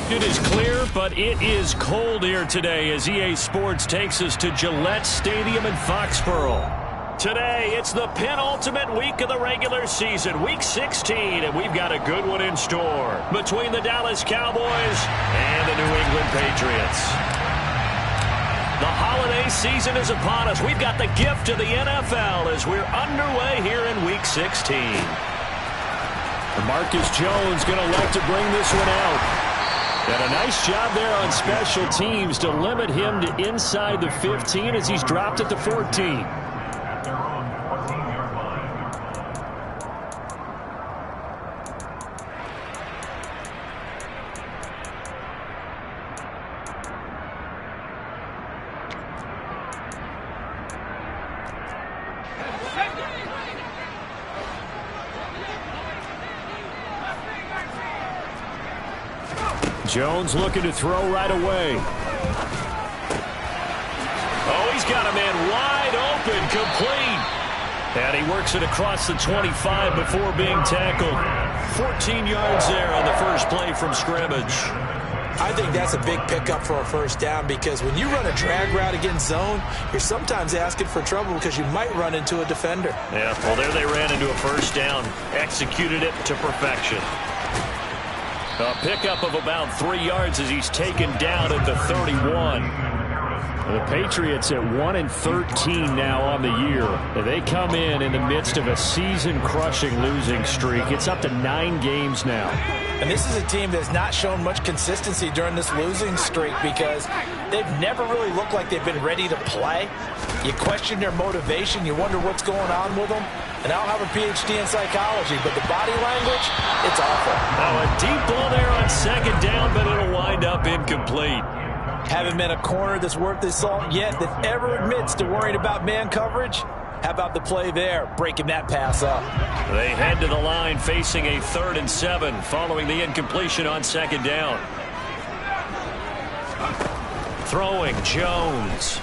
It is clear, but it is cold here today as EA Sports takes us to Gillette Stadium in Foxborough. Today, it's the penultimate week of the regular season, Week 16, and we've got a good one in store between the Dallas Cowboys and the New England Patriots. The holiday season is upon us. We've got the gift of the NFL as we're underway here in Week 16. Marcus Jones going to like to bring this one out. And a nice job there on special teams to limit him to inside the 15 as he's dropped it to 14. Jones looking to throw right away. Oh, he's got a man wide open, complete. And he works it across the 25 before being tackled. 14 yards there on the first play from scrimmage. I think that's a big pickup for a first down because when you run a drag route against zone, you're sometimes asking for trouble because you might run into a defender. Yeah, well, there they ran into a first down. Executed it to perfection. A pickup of about 3 yards as he's taken down at the 31. The Patriots at 1-13 now on the year. They come in the midst of a season-crushing losing streak. It's up to 9 games now. And this is a team that's not shown much consistency during this losing streak because they've never really looked like they've been ready to play. You question their motivation. You wonder what's going on with them. And I don't have a PhD in psychology, but the body language, it's awful. Now a deep ball there on second down, but it'll wind up incomplete. Haven't been a corner that's worth his salt yet that ever admits to worrying about man coverage. How about the play there, breaking that pass up? They head to the line facing a 3rd and 7 following the incompletion on second down. Throwing Jones.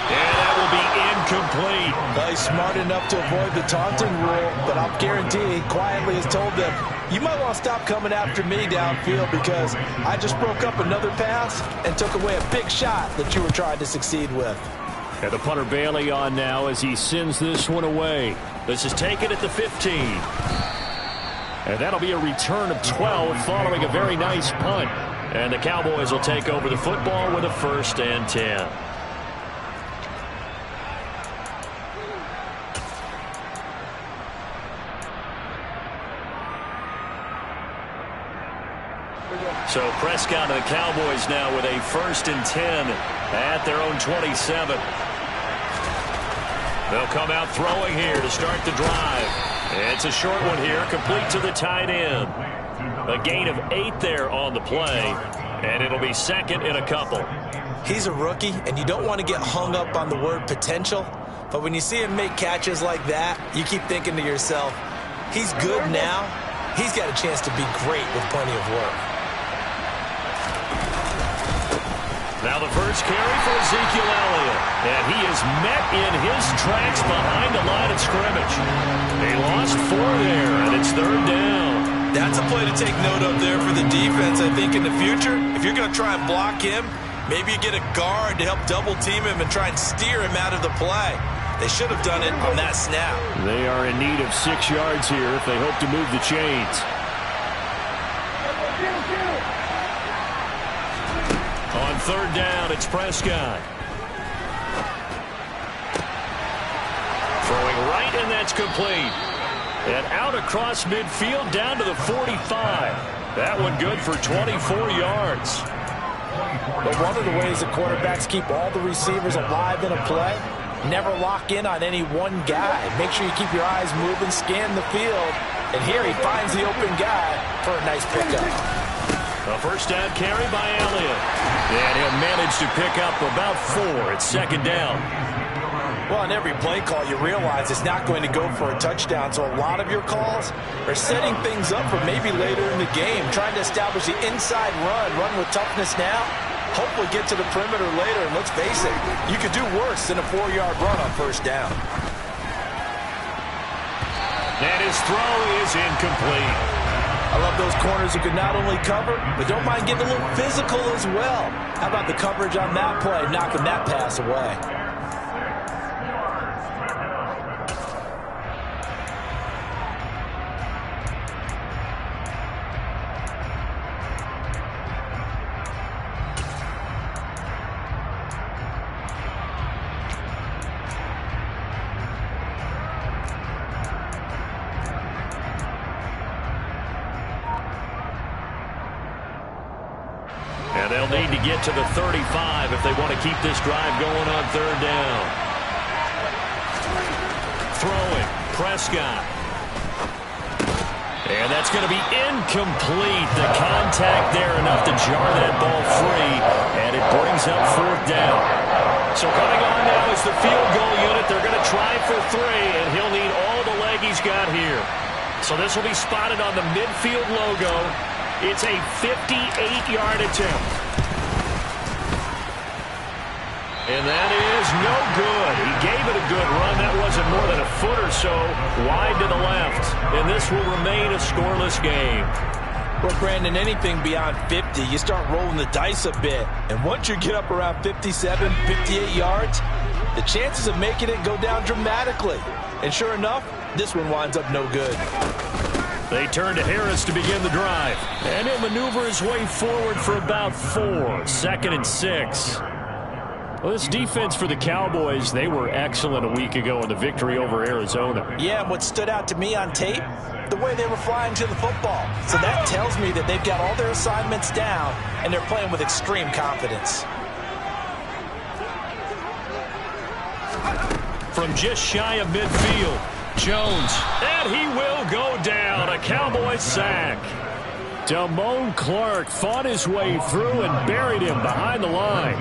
And that will be incomplete. Well, he's smart enough to avoid the taunting rule, but I'll guarantee he quietly has told them, you might want to stop coming after me downfield because I just broke up another pass and took away a big shot that you were trying to succeed with. And the punter Bailey on now as he sends this one away. This is taken at the 15. And that'll be a return of 12 following a very nice punt. And the Cowboys will take over the football with a 1st and 10. So Prescott and the Cowboys now with a 1st and 10 at their own 27. They'll come out throwing here to start the drive. It's a short one here, complete to the tight end. A gain of 8 there on the play, and it'll be 2nd and a couple. He's a rookie, and you don't want to get hung up on the word potential, but when you see him make catches like that, you keep thinking to yourself, he's good now. He's got a chance to be great with plenty of work. Now the first carry for Ezekiel Elliott. And he is met in his tracks behind the line of scrimmage. They lost 4 there, and it's 3rd down. That's a play to take note of there for the defense, I think, in the future. If you're going to try and block him, maybe you get a guard to help double-team him and try and steer him out of the play. They should have done it on that snap. They are in need of 6 yards here if they hope to move the chains. On 3rd down, it's Prescott. Throwing right, and that's complete. And out across midfield, down to the 45. That one good for 24 yards. But one of the ways the quarterbacks keep all the receivers alive in a play, never lock in on any one guy. Make sure you keep your eyes moving, scan the field. And here he finds the open guy for a nice pickup. A 1st down carry by Elliott. And he'll manage to pick up about 4. It's 2nd down. Well, on every play call, you realize it's not going to go for a touchdown. So a lot of your calls are setting things up for maybe later in the game, trying to establish the inside run with toughness now, hopefully get to the perimeter later. And let's face it, you could do worse than a 4-yard run on 1st down. And his throw is incomplete. I love those corners who can not only cover, but don't mind getting a little physical as well. How about the coverage on that play, knocking that pass away? And they'll need to get to the 35 if they want to keep this drive going on third down. Throwing, Prescott. And that's going to be incomplete. The contact there enough to jar that ball free, and it brings up fourth down. So coming on now is the field goal unit. They're going to try for 3, and he'll need all the leg he's got here. So this will be spotted on the midfield logo. It's a 58-yard attempt. And that is no good. He gave it a good run. That wasn't more than a foot or so wide to the left. And this will remain a scoreless game. Well, Brandon, anything beyond 50, you start rolling the dice a bit. And once you get up around 57, 58 yards, the chances of making it go down dramatically. And sure enough, this one winds up no good. They turn to Harris to begin the drive. And he'll maneuver his way forward for about 4. 2nd and 6. Well, this defense for the Cowboys, they were excellent a week ago in the victory over Arizona. Yeah, and what stood out to me on tape, the way they were flying to the football. So that tells me that they've got all their assignments down, and they're playing with extreme confidence. From just shy of midfield, Jones, and he will go down. A Cowboys sack. Damone Clark fought his way through and buried him behind the line.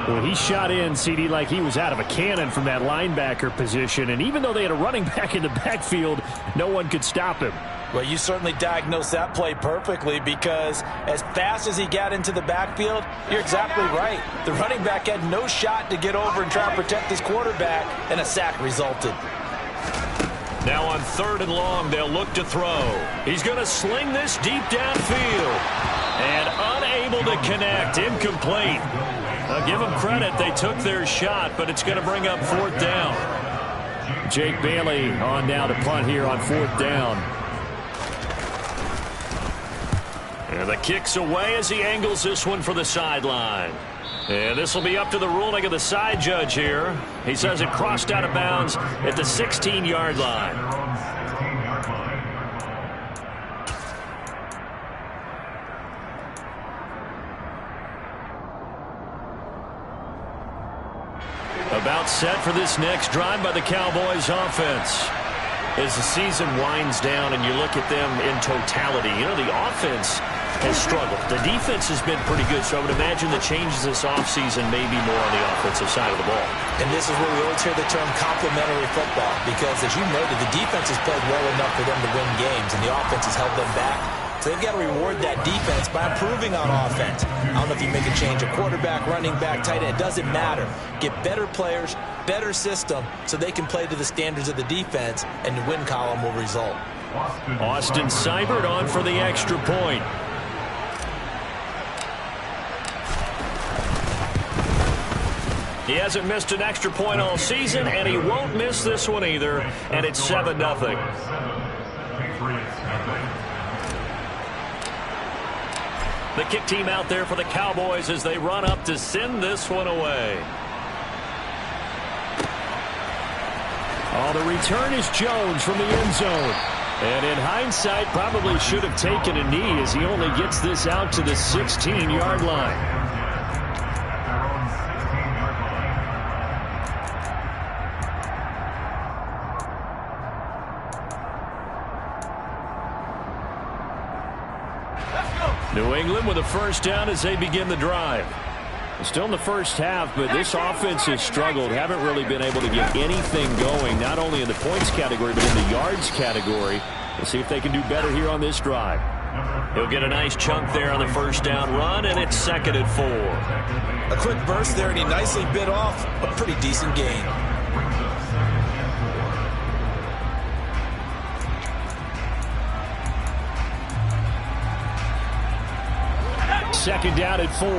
Well, he shot in, CD, like he was out of a cannon from that linebacker position. And even though they had a running back in the backfield, no one could stop him. Well, you certainly diagnosed that play perfectly, because as fast as he got into the backfield, you're exactly right. The running back had no shot to get over and try and protect his quarterback, and a sack resulted. Now on 3rd and long, they'll look to throw. He's going to sling this deep downfield. And unable to connect. Incomplete. I'll give them credit. They took their shot, but it's going to bring up 4th down. Jake Bailey on now to punt here on 4th down. And the kick's away as he angles this one for the sideline. And this will be up to the ruling of the side judge here. He says it crossed out of bounds at the 16-yard line. About set for this next drive by the Cowboys offense. As the season winds down and you look at them in totality, you know, the offense has struggled. The defense has been pretty good, so I would imagine the changes this offseason may be more on the offensive side of the ball. And this is where we always hear the term complementary football, because as you noted, the defense has played well enough for them to win games, and the offense has held them back. So they've got to reward that defense by improving on offense. I don't know if you make a change, a quarterback, running back, tight end, it doesn't matter. Get better players, better system, so they can play to the standards of the defense, and the win column will result. Austin Seibert on for the extra point. He hasn't missed an extra point all season, and he won't miss this one either, and it's 7-0. The kick team out there for the Cowboys as they run up to send this one away. Oh, the return is Jones from the end zone. And in hindsight, probably should have taken a knee as he only gets this out to the 16-yard line. New England with a first down as they begin the drive. Still in the first half, but this offense has struggled. Haven't really been able to get anything going, not only in the points category, but in the yards category. We'll see if they can do better here on this drive. He'll get a nice chunk there on the first down run, and it's 2nd and 4. A quick burst there, and he nicely bit off a pretty decent gain. second down at 4.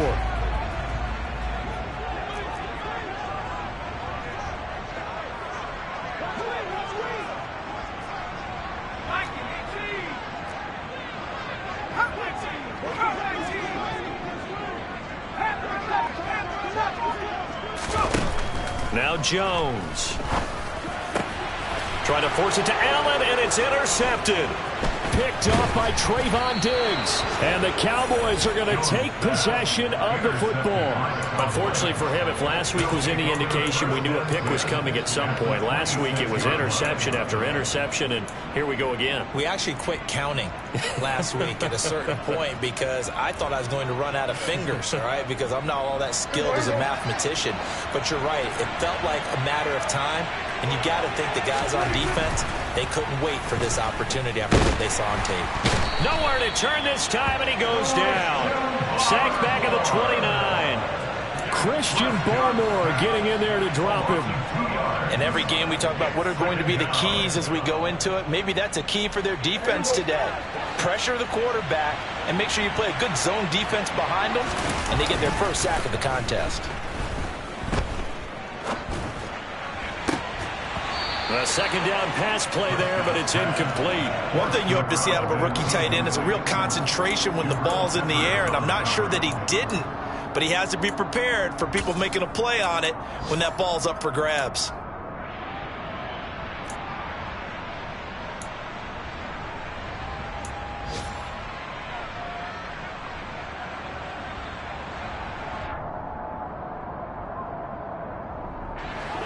Now Jones. Trying to force it to Allen, and it's intercepted. Picked off by Trayvon Diggs. And the Cowboys are going to take possession of the football. Unfortunately for him, if last week was any indication, we knew a pick was coming at some point. Last week it was interception after interception, and here we go again. We actually quit counting last week at a certain point because I thought I was going to run out of fingers, all right, because I'm not all that skilled as a mathematician. But you're right. It felt like a matter of time, and you got to think the guys on defense, they couldn't wait for this opportunity after what they saw on tape. Nowhere to turn this time, and he goes down. Sacked back at the 29. Christian Barmore getting in there to drop him. In every game we talk about what are going to be the keys as we go into it. Maybe that's a key for their defense today. Pressure the quarterback and make sure you play a good zone defense behind them, and they get their first sack of the contest. A second down pass play there, but it's incomplete. One thing you hope to see out of a rookie tight end is a real concentration when the ball's in the air, and I'm not sure that he didn't, but he has to be prepared for people making a play on it when that ball's up for grabs.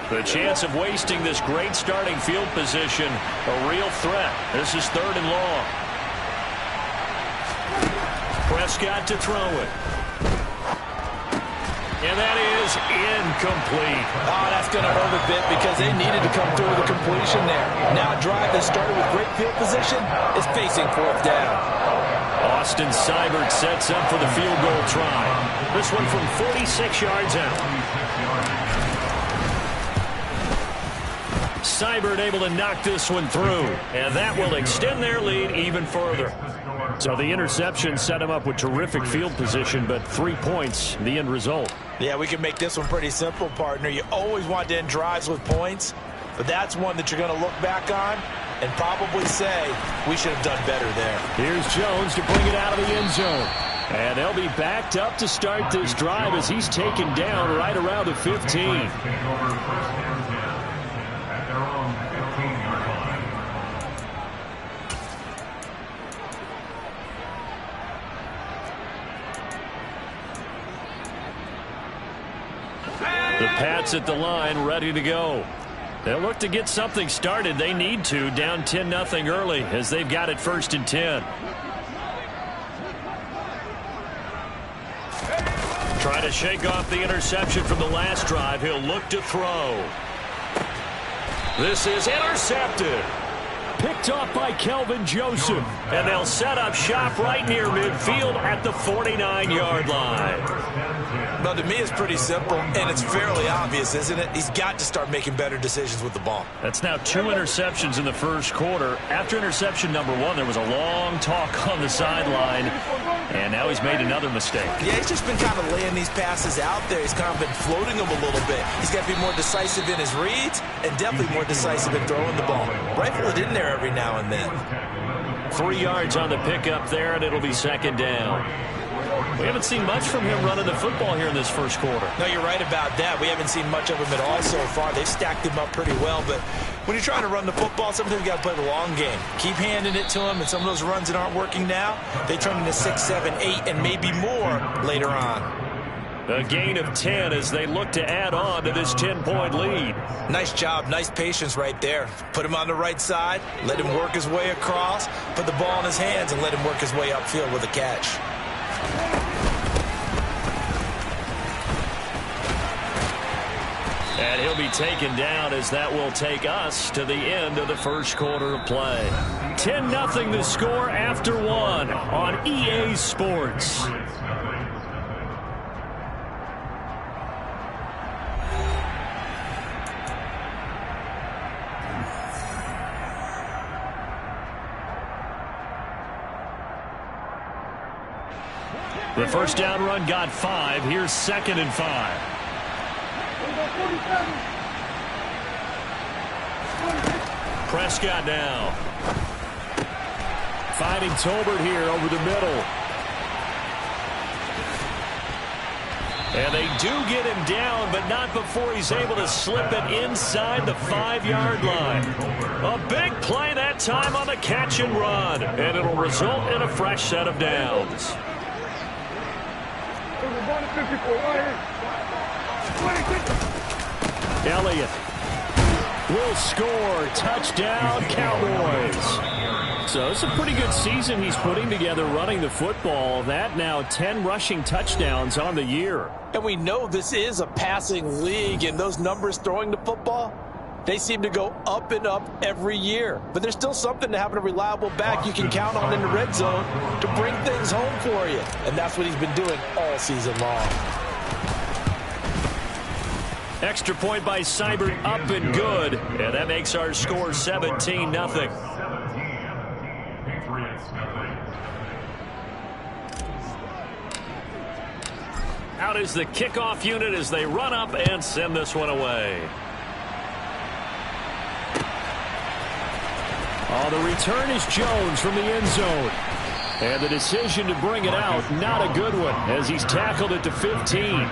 The chance of wasting this great starting field position, a real threat. This is 3rd and long. Prescott to throw it. And that is incomplete. Oh, that's going to hurt a bit because they needed to come through with a completion there. Now a drive that started with great field position is facing 4th down. Austin Seibert sets up for the field goal try. This one from 46 yards out. Seibert able to knock this one through, and that will extend their lead even further. So the interception set him up with terrific field position, but 3 points, the end result. Yeah, we can make this one pretty simple, partner. You always want to end drives with points, but that's one that you're going to look back on and probably say, we should have done better there. Here's Jones to bring it out of the end zone. And they'll be backed up to start this drive as he's taken down right around the 15. The Pats at the line, ready to go. They'll look to get something started. They need to, down 10-0 early as they've got it 1st and 10. Trying to shake off the interception from the last drive. He'll look to throw. This is intercepted. Picked off by Kelvin Joseph. And they'll set up shop right near midfield at the 49-yard line. Well, to me, it's pretty simple, and it's fairly obvious, isn't it? He's got to start making better decisions with the ball. That's now 2 interceptions in the first quarter. After interception number 1, there was a long talk on the sideline, and now he's made another mistake. Yeah, he's just been kind of laying these passes out there. He's kind of been floating them a little bit. He's got to be more decisive in his reads and definitely more decisive in throwing the ball. Rifle it in there every now and then. 3 yards on the pickup there, and it'll be 2nd down. We haven't seen much from him running the football here in this first quarter. No, you're right about that. We haven't seen much of him at all so far. They've stacked him up pretty well, but when you're trying to run the football, sometimes you got to play the long game. Keep handing it to him, and some of those runs that aren't working now, they turn into 6, 7, 8, and maybe more later on. A gain of 10 as they look to add on to this 10-point lead. Nice job, nice patience right there. Put him on the right side, let him work his way across, put the ball in his hands, and let him work his way upfield with a catch. And he'll be taken down as that will take us to the end of the first quarter of play. 10-0 the score after 1 on EA Sports. The first down run got 5. Here's 2nd and 5. Prescott now. Finding Tolbert here over the middle. And they do get him down, but not before he's able to slip it inside the 5-yard line. A big play that time on the catch and run, and it'll result in a fresh set of downs. Elliott will score. Touchdown, Cowboys. So it's a pretty good season he's putting together running the football. That now 10 rushing touchdowns on the year. And we know this is a passing league, and those numbers throwing the football, they seem to go up and up every year. But there's still something to having a reliable back you can count on in the red zone to bring things home for you. And that's what he's been doing all season long. Extra point by Seibert, up and good. And that makes our score 17-0. Out is the kickoff unit as they run up and send this one away. Oh, the return is Jones from the end zone. And the decision to bring it out, not a good one, as he's tackled at the 15.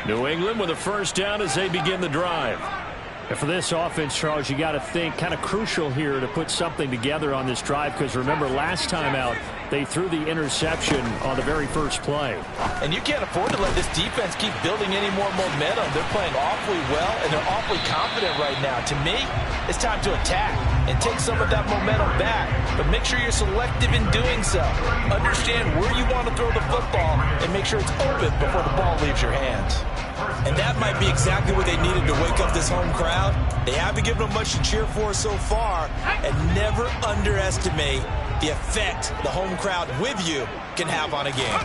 New England with a first down as they begin the drive. And for this offense, Charles, you got to think kind of crucial here to put something together on this drive, because remember last time out they threw the interception on the very first play. And you can't afford to let this defense keep building any more momentum. They're playing awfully well, and they're awfully confident right now. To me, it's time to attack and take some of that momentum back, but make sure you're selective in doing so. Understand where you want to throw the football and make sure it's open before the ball leaves your hands. And that might be exactly what they needed to wake up this home crowd. They haven't given them much to cheer for so far, and never underestimate the effect the home crowd with you can have on a game.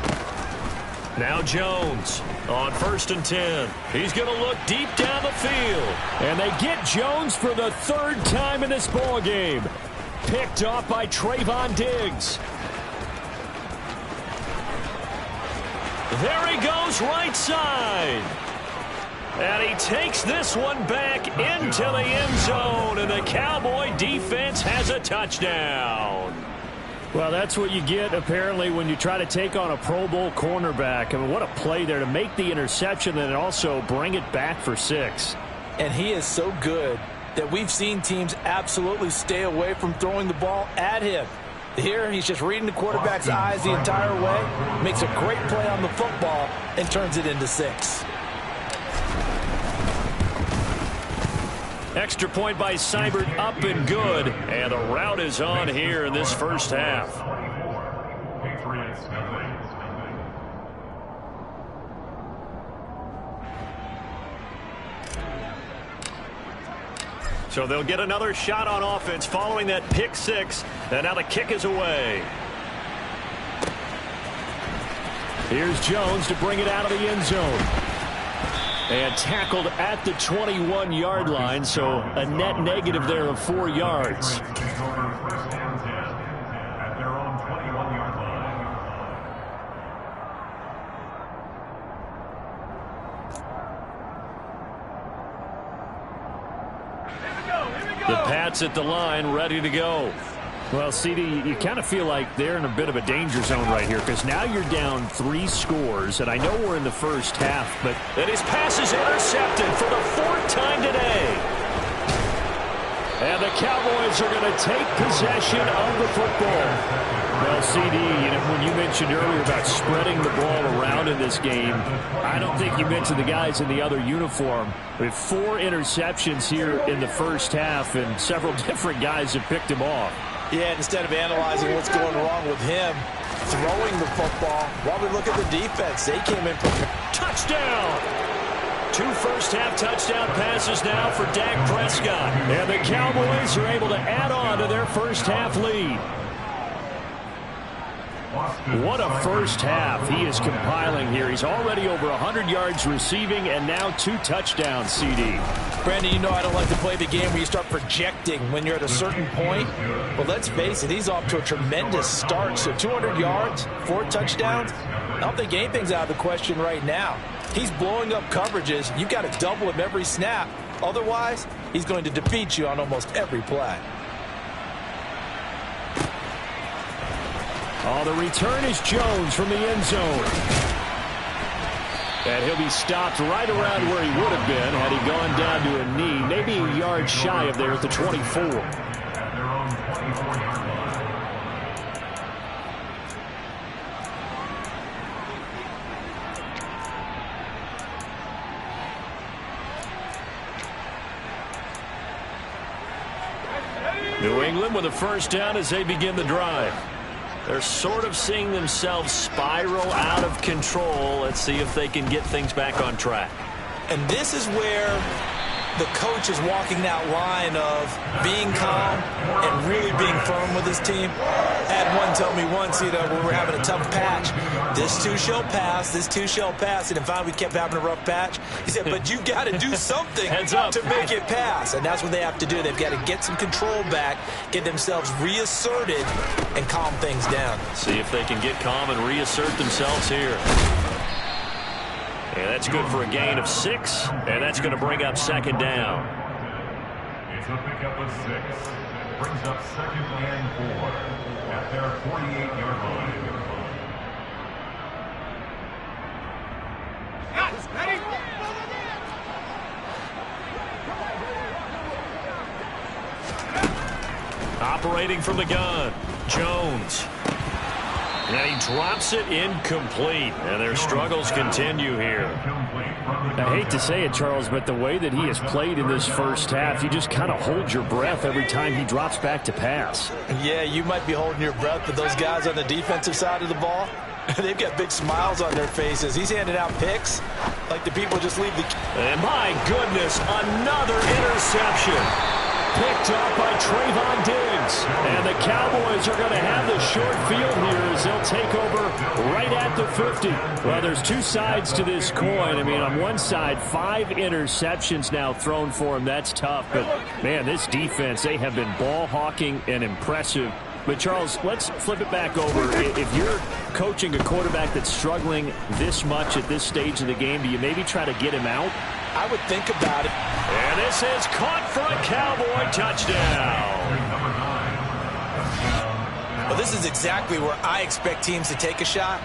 Now Jones on 1st and 10. He's going to look deep down the field. And they get Jones for the 3rd time in this ball game. Picked off by Trayvon Diggs. There he goes, right side. And he takes this one back into the end zone, and the Cowboy defense has a touchdown. Well, that's what you get, apparently, when you try to take on a Pro Bowl cornerback. I mean, what a play there to make the interception and also bring it back for 6. And he is so good that we've seen teams absolutely stay away from throwing the ball at him. Here, he's just reading the quarterback's eyes the entire way, makes a great play on the football, and turns it into 6. Extra point by Seibert, up and good. And the route is on here in this first half. So they'll get another shot on offense following that pick 6. And now the kick is away. Here's Jones to bring it out of the end zone. And tackled at the 21-yard line, so a net negative there of 4 yards. The Pats at the line, ready to go. Well, CD, you kind of feel like they're in a bit of a danger zone right here, because now you're down 3 scores, and I know we're in the first half, but... And his pass is intercepted for the 4th time today. And the Cowboys are going to take possession of the football. Well, CD, when you mentioned earlier about spreading the ball around in this game, I don't think you mentioned the guys in the other uniform. We have 4 interceptions here in the first half, and several different guys have picked them off. Yeah, instead of analyzing what's going wrong with him throwing the football, while we look at the defense, they came in prepared. Touchdown! 2 first-half touchdown passes now for Dak Prescott. And the Cowboys are able to add on to their first-half lead. What a first half he is compiling here. He's already over 100 yards receiving and now 2 touchdowns, CD. Brandon, you know I don't like to play the game where you start projecting when you're at a certain point. But let's face it, he's off to a tremendous start. So 200 yards, 4 touchdowns. I don't think anything's out of the question right now. He's blowing up coverages. You've got to double him every snap. Otherwise, he's going to defeat you on almost every play. Oh, the return is Jones from the end zone. And he'll be stopped right around where he would have been had he gone down to a knee, maybe a yard shy of there at the 24. New England with a first down as they begin the drive. They're sort of seeing themselves spiral out of control. Let's see if they can get things back on track. And this is where the coach is walking that line of being calm and really being firm with his team. I had one tell me once, when we were having a tough patch, this too shall pass, this too shall pass. And finally we kept having a rough patch. He said, but you've got to do something to make it pass. And that's what they have to do. They've got to get some control back, get themselves reasserted, and calm things down. See if they can get calm and reassert themselves here. And that's good for a gain of 6, and that's going to bring up second down. It's a pickup of 6. Brings up 2nd and 4 at their 48-yard line. Ready? Operating from the gun, Jones. And he drops it incomplete. And their struggles continue here. I hate to say it, Charles, but the way that he has played in this first half, you just kind of hold your breath every time he drops back to pass. Yeah, you might be holding your breath, but those guys on the defensive side of the ball, they've got big smiles on their faces. He's handing out picks like the people just leave the... And my goodness, another interception. Picked up by Trayvon Diggs. And the Cowboys are going to have the short field here as they'll take over right at the 50. Well, there's 2 sides to this coin. I mean, on one side, 5 interceptions now thrown for him. That's tough. But, man, this defense, they have been ball hawking and impressive. But, Charles, let's flip it back over. If you're coaching a quarterback that's struggling this much at this stage of the game, do you maybe try to get him out? I would think about it. And this is caught for a Cowboy touchdown. Well, this is exactly where I expect teams to take a shot.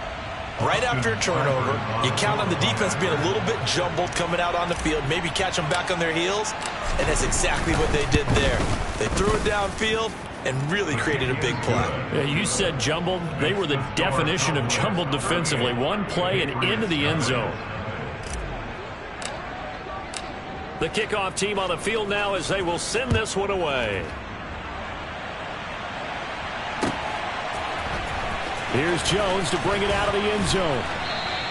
Right after a turnover, you count on the defense being a little bit jumbled coming out on the field, maybe catch them back on their heels, and that's exactly what they did there. They threw it downfield and really created a big play. Yeah, you said jumbled. They were the definition of jumbled defensively. One play and into the end zone. The kickoff team on the field now as they will send this one away. Here's Jones to bring it out of the end zone.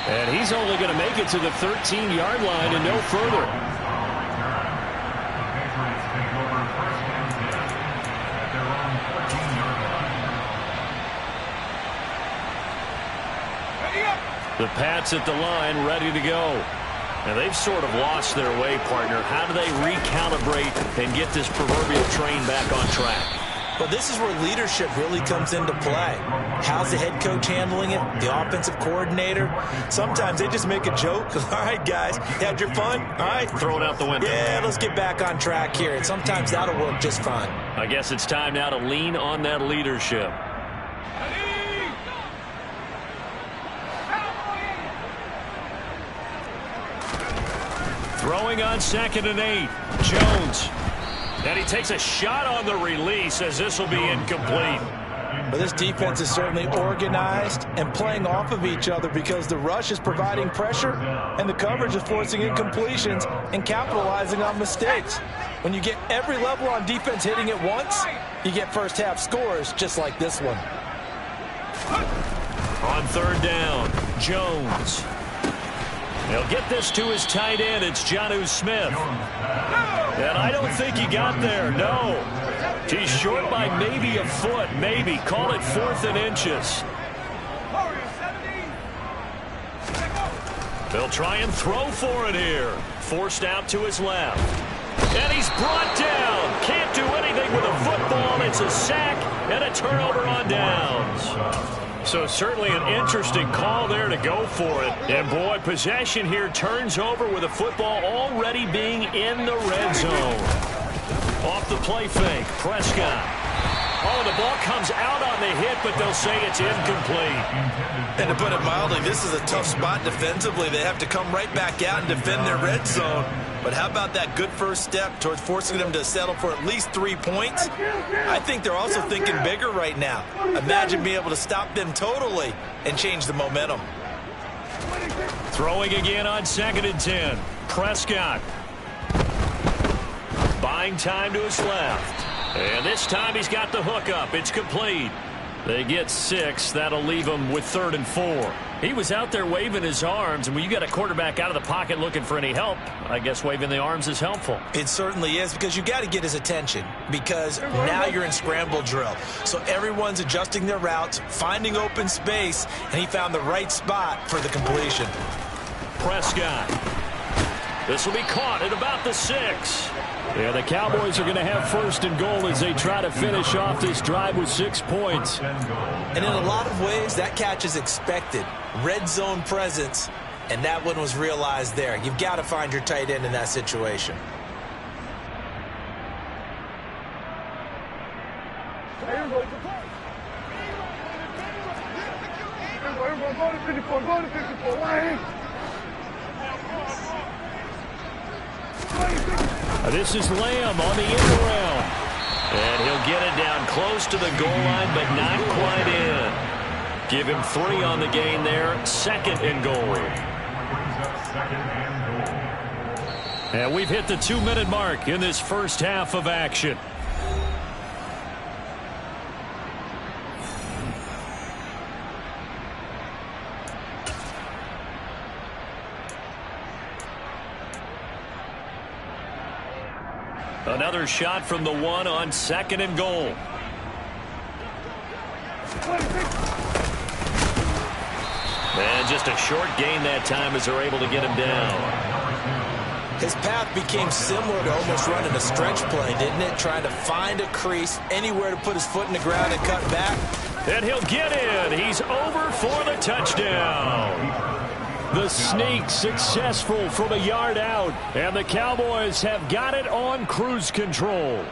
And he's only going to make it to the 13-yard line and no further. The Pats at the line, ready to go. And they've sort of lost their way, partner. How do they recalibrate and get this proverbial train back on track? Well, this is where leadership really comes into play. How's the head coach handling it? The offensive coordinator? Sometimes they just make a joke. All right, guys, you had your fun? All right. Throw it out the window. Yeah, let's get back on track here. And sometimes that'll work just fine. I guess it's time now to lean on that leadership. Throwing on 2nd and 8. Jones. And he takes a shot on the release as this will be incomplete. But this defense is certainly organized and playing off of each other because the rush is providing pressure and the coverage is forcing incompletions and capitalizing on mistakes. When you get every level on defense hitting at once, you get first half scores just like this one. On 3rd down, Jones. He'll get this to his tight end. It's Jonnu Smith. And I don't think he got there. No. He's short by maybe a foot. Maybe. Call it 4th and inches. They'll try and throw for it here. Forced out to his left. And he's brought down. Can't do anything with a football. It's a sack and a turnover on downs. So certainly an interesting call there to go for it. And boy, possession here turns over with a football already being in the red zone. Off the play fake, Prescott. Oh, the ball comes out on the hit, but they'll say it's incomplete. And to put it mildly, this is a tough spot defensively. They have to come right back out and defend their red zone. But how about that good first step towards forcing them to settle for at least 3 points? I think they're also thinking bigger right now. Imagine being able to stop them totally and change the momentum. Throwing again on 2nd and 10. Prescott. Buying time to his left. And this time he's got the hook up. It's complete. They get 6. That'll leave him with 3rd and 4. He was out there waving his arms, and when you got a quarterback out of the pocket looking for any help, I guess waving the arms is helpful. It certainly is, because you got to get his attention, because now you're in scramble drill. So everyone's adjusting their routes, finding open space, and he found the right spot for the completion. Prescott. This will be caught at about the 6. Yeah, the Cowboys are going to have 1st and goal as they try to finish off this drive with 6 points. And in a lot of ways, that catch is expected. Red zone presence, and that one was realized there. You've got to find your tight end in that situation. This is Lamb on the end around. And he'll get it down close to the goal line, but not quite in. Give him 3 on the gain there. 2nd and goal. And we've hit the 2-minute mark in this first half of action. Another shot from the 1 on 2nd and goal. And just a short gain that time as they're able to get him down. His path became similar to almost running a stretch play, didn't it? Trying to find a crease, anywhere to put his foot in the ground and cut back. And he'll get in. He's over for the touchdown. The sneak successful from a yard out, and the Cowboys have got it on cruise control.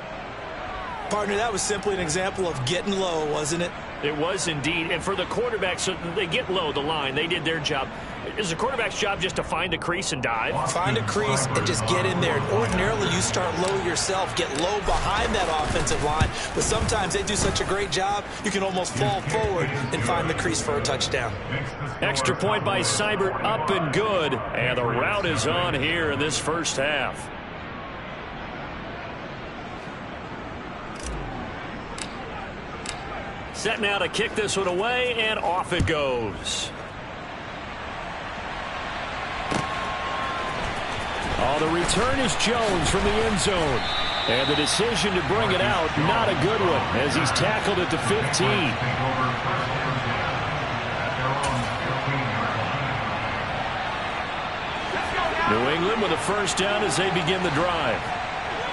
Partner, that was simply an example of getting low, wasn't it? It was indeed. And for the quarterback, so they get low the line. They did their job. Is the quarterback's job just to find a crease and dive? Find a crease and just get in there. Ordinarily, you start low yourself, get low behind that offensive line. But sometimes they do such a great job, you can almost fall forward and find the crease for a touchdown. Extra point by Seibert, up and good. And the route is on here in this first half. Set now to kick this one away, and off it goes. Oh, the return is Jones from the end zone. And the decision to bring it out, not a good one, as he's tackled at the 15. New England with a first down as they begin the drive.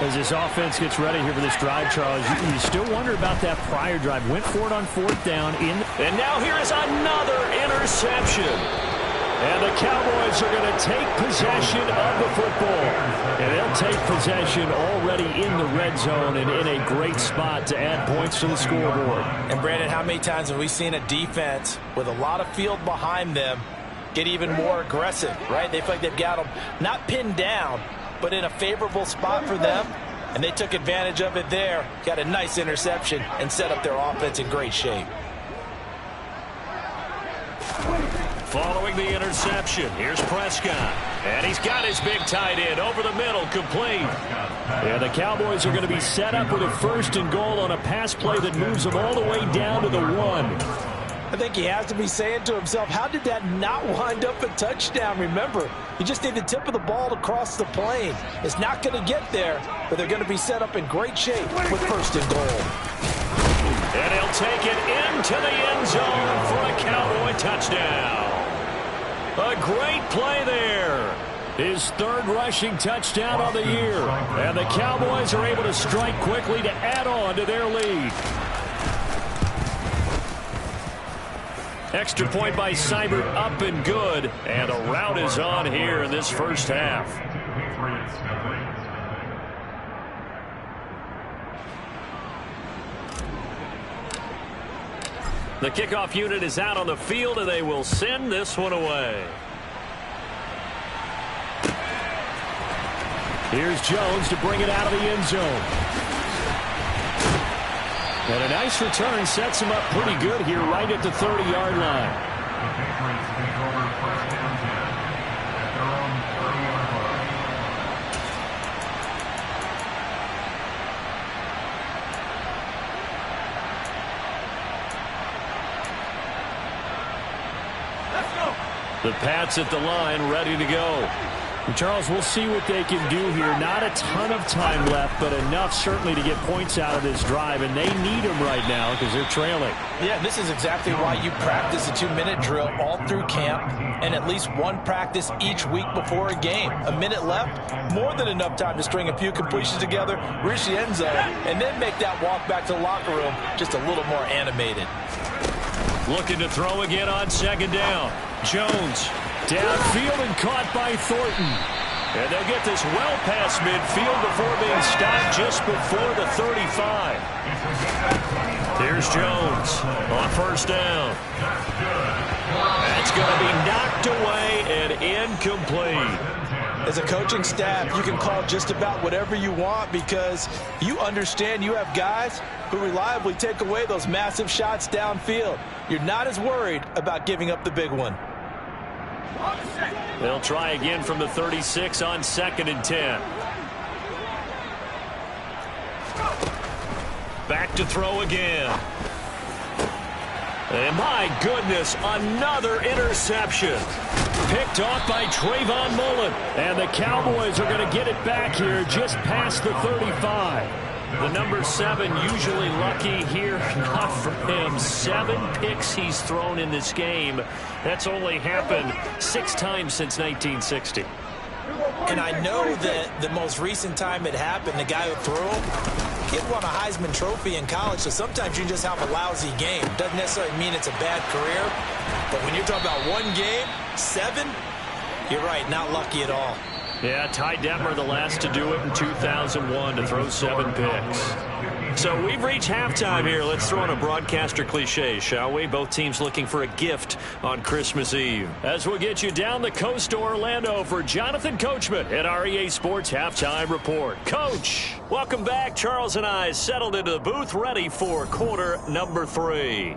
As this offense gets ready here for this drive, Charles, you still wonder about that prior drive. Went for it on 4th down. And now here is another interception. And the Cowboys are going to take possession of the football. And they'll take possession already in the red zone and in a great spot to add points to the scoreboard. And, Brandon, how many times have we seen a defense with a lot of field behind them get even more aggressive, right? They feel like they've got them not pinned down, but in a favorable spot for them, and they took advantage of it there. Got a nice interception and set up their offense in great shape. Following the interception, here's Prescott. And he's got his big tight end over the middle, complete. Yeah, the Cowboys are going to be set up with a 1st and goal on a pass play that moves them all the way down to the 1. I think he has to be saying to himself, how did that not wind up a touchdown? Remember, you just need the tip of the ball to cross the plane. It's not going to get there, but they're going to be set up in great shape with 1st and goal. And he'll take it into the end zone for a Cowboy touchdown. A great play there. His third rushing touchdown on the year. And the Cowboys are able to strike quickly to add on to their lead. Extra point by Seibert, up and good. And a rout is on here in this first half. The kickoff unit is out on the field, and they will send this one away. Here's Jones to bring it out of the end zone. And a nice return sets him up pretty good here right at the 30-yard line. The Patriots take over first down 10 at their own 30-yard line. The Pats at the line, ready to go. And Charles, we'll see what they can do here. Not a ton of time left, but enough certainly to get points out of this drive, and they need them right now because they're trailing. Yeah, this is exactly why you practice a 2-minute drill all through camp and at least one practice each week before a game. A minute left, more than enough time to string a few completions together, reach the end zone, and then make that walk back to the locker room just a little more animated. Looking to throw again on second down. Jones downfield and caught by Thornton. And they'll get this well past midfield before being stopped just before the 35. Here's Jones on first down. That's going to be knocked away and incomplete. As a coaching staff, you can call just about whatever you want because you understand you have guys who reliably take away those massive shots downfield. You're not as worried about giving up the big one. They'll try again from the 36 on 2nd and 10. Back to throw again. And my goodness, another interception. Picked off by Trayvon Mullen. And the Cowboys are going to get it back here just past the 35. The number 7 usually lucky here. Not for him. 7 picks he's thrown in this game. That's only happened 6 times since 1960. And I know that the most recent time it happened, the guy who threw him, he had won a Heisman Trophy in college, so sometimes you just have a lousy game. Doesn't necessarily mean it's a bad career, but when you're talking about one game, 7, you're right, not lucky at all. Yeah, Ty Detmer, the last to do it in 2001, to throw 7 picks. So we've reached halftime here. Let's throw in a broadcaster cliche, shall we? Both teams looking for a gift on Christmas Eve. As we'll get you down the coast to Orlando for Jonathan Coachman at our EA Sports Halftime Report. Coach, welcome back. Charles and I settled into the booth, ready for quarter number 3.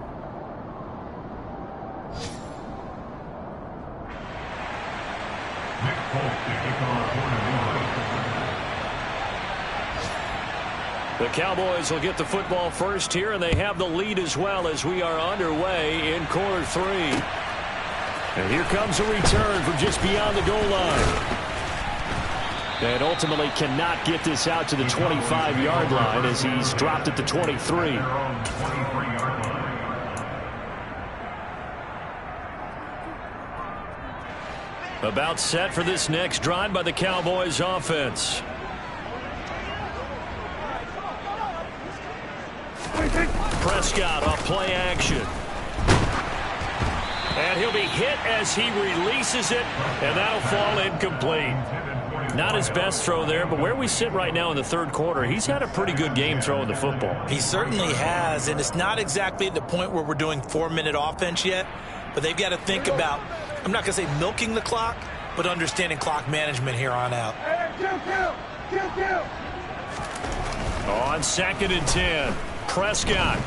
The Cowboys will get the football first here, and they have the lead as well as we are underway in quarter 3. And here comes a return from just beyond the goal line. And ultimately cannot get this out to the 25-yard line as he's dropped at the 23. About set for this next drive by the Cowboys offense. Prescott off play action. And he'll be hit as he releases it, and that'll fall incomplete. Not his best throw there, but where we sit right now in the third quarter, he's had a pretty good game throwing the football. He certainly has, and it's not exactly at the point where we're doing 4-minute offense yet, but they've got to think about, I'm not going to say milking the clock, but understanding clock management here on out. On 2nd and 10, Prescott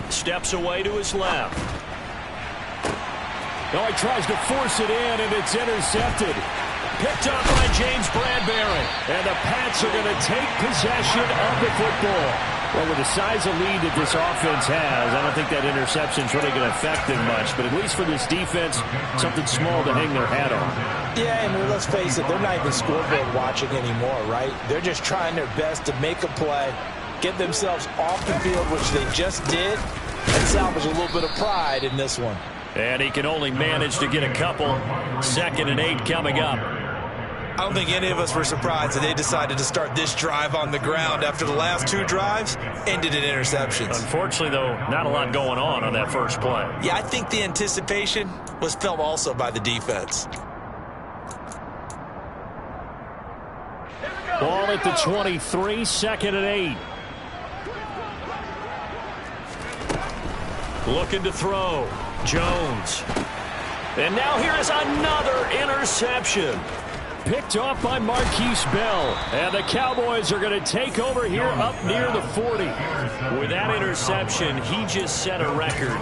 steps away to his left. Oh, he tries to force it in, and it's intercepted. Picked up by James Bradbury. And the Pats are going to take possession of the football. Well, with the size of lead that this offense has, I don't think that interception is really going to affect them much. But at least for this defense, something small to hang their hat on. Yeah, and let's face it, they're not even scoreboard watching anymore, right? They're just trying their best to make a play, get themselves off the field, which they just did, and salvage a little bit of pride in this one. And he can only manage to get a couple. 2nd and 8 coming up. I don't think any of us were surprised that they decided to start this drive on the ground after the last 2 drives ended in interceptions. Unfortunately, though, not a lot going on that first play. Yeah, I think the anticipation was felt also by the defense. Ball at the 23, 2nd and 8. Looking to throw. Jones. And now here is another interception. Picked off by Marquise Bell. And the Cowboys are going to take over here up near the 40. With that interception, he just set a record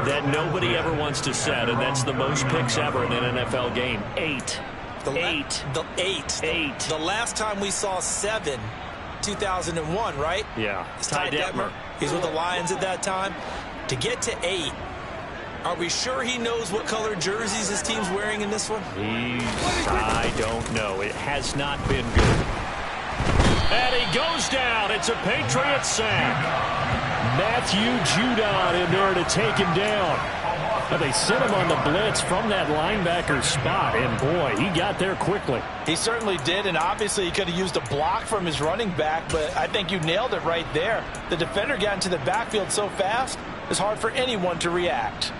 that nobody ever wants to set, and that's the most picks ever in an NFL game. 8. The last time we saw 7, 2001, right? Yeah. It's Ty Detmer. He's with the Lions at that time. To get to 8, are we sure he knows what color jerseys his team's wearing in this one? I don't know. It has not been good. And he goes down. It's a Patriots sack. Matthew Judon in there to take him down. But they sent him on the blitz from that linebacker spot, and boy, he got there quickly. He certainly did, and obviously he could have used a block from his running back, but I think you nailed it right there. The defender got into the backfield so fast, it's hard for anyone to react.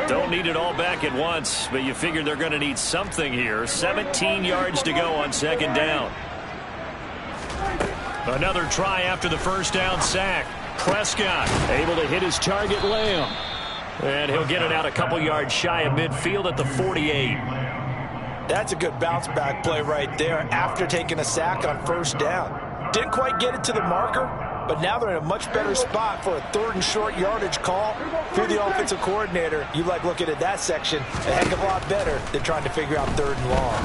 Don't need it all back at once, but you figure they're going to need something here. 17 yards to go on 2nd down. Another try after the first down sack. Prescott able to hit his target, Lamb. And he'll get it out a couple yards shy of midfield at the 48. That's a good bounce back play right there after taking a sack on 1st down. Didn't quite get it to the marker, but now they're in a much better spot for a 3rd and short yardage call. Through the offensive coordinator, you like looking at that section a heck of a lot better than trying to figure out 3rd and long.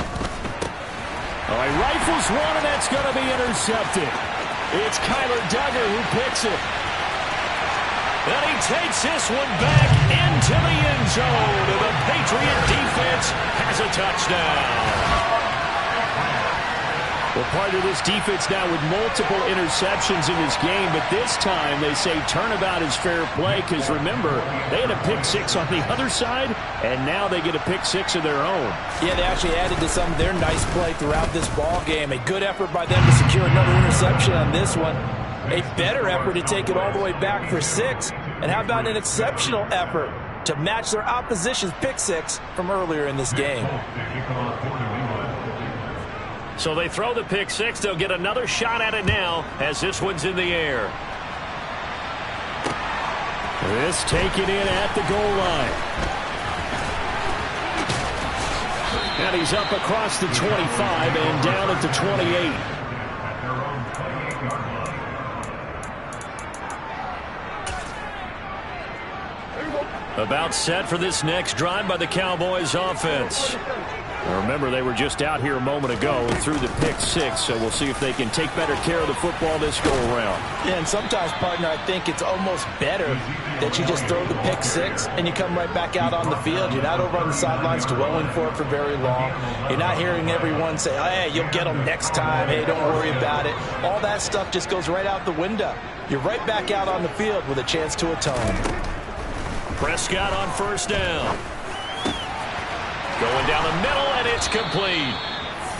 All right, rifles one, and that's going to be intercepted. It's Kyler Duggar who picks it. And he takes this one back into the end zone. And the Patriot defense has a touchdown. Well, part of this defense now with multiple interceptions in this game, but this time they say turnabout is fair play because, remember, they had a pick 6 on the other side, and now they get a pick 6 of their own. Yeah, they actually added to some of their nice play throughout this ball game. A good effort by them to secure another interception on this one. A better effort to take it all the way back for 6. And how about an exceptional effort to match their opposition's pick 6 from earlier in this game? So they throw the pick 6. They'll get another shot at it now as this one's in the air. This taken in at the goal line. And he's up across the 25 and down at the 28. About set for this next drive by the Cowboys offense. Now remember, they were just out here a moment ago and threw the pick 6, so we'll see if they can take better care of the football this go-around. Yeah, and sometimes, partner, I think it's almost better that you just throw the pick 6 and you come right back out on the field. You're not over on the sidelines dwelling for it for very long. You're not hearing everyone say, oh, hey, you'll get them next time. Hey, don't worry about it. All that stuff just goes right out the window. You're right back out on the field with a chance to atone. Prescott on 1st down. Going down the middle, and it's complete.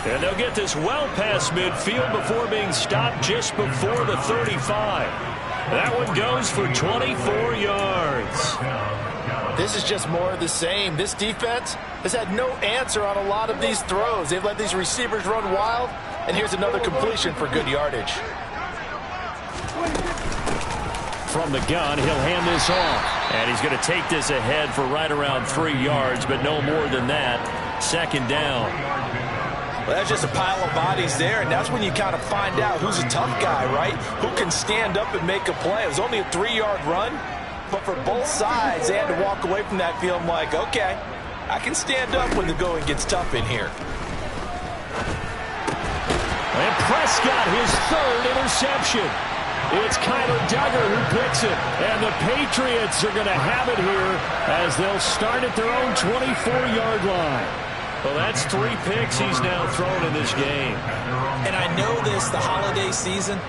And they'll get this well past midfield before being stopped just before the 35. That one goes for 24 yards. This is just more of the same. This defense has had no answer on a lot of these throws. They've let these receivers run wild, and here's another completion for good yardage. From the gun, he'll hand this off. And he's going to take this ahead for right around 3 yards, but no more than that. 2nd down. Well, that's just a pile of bodies there, and that's when you kind of find out who's a tough guy, right? Who can stand up and make a play. It was only a 3-yard run, but for both sides, they had to walk away from that feeling like, okay, I can stand up when the going gets tough in here. And Prescott, his 3rd interception. It's Kyler Duggar who picks it. And the Patriots are going to have it here as they'll start at their own 24-yard line. Well, that's 3 picks he's now thrown in this game. And I know this, the holiday season,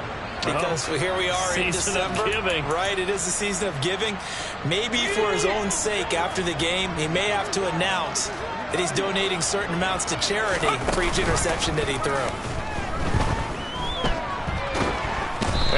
Because here we are in December, right? It is the season of giving. Maybe for his own sake, after the game, he may have to announce that he's donating certain amounts to charity for each interception that he threw.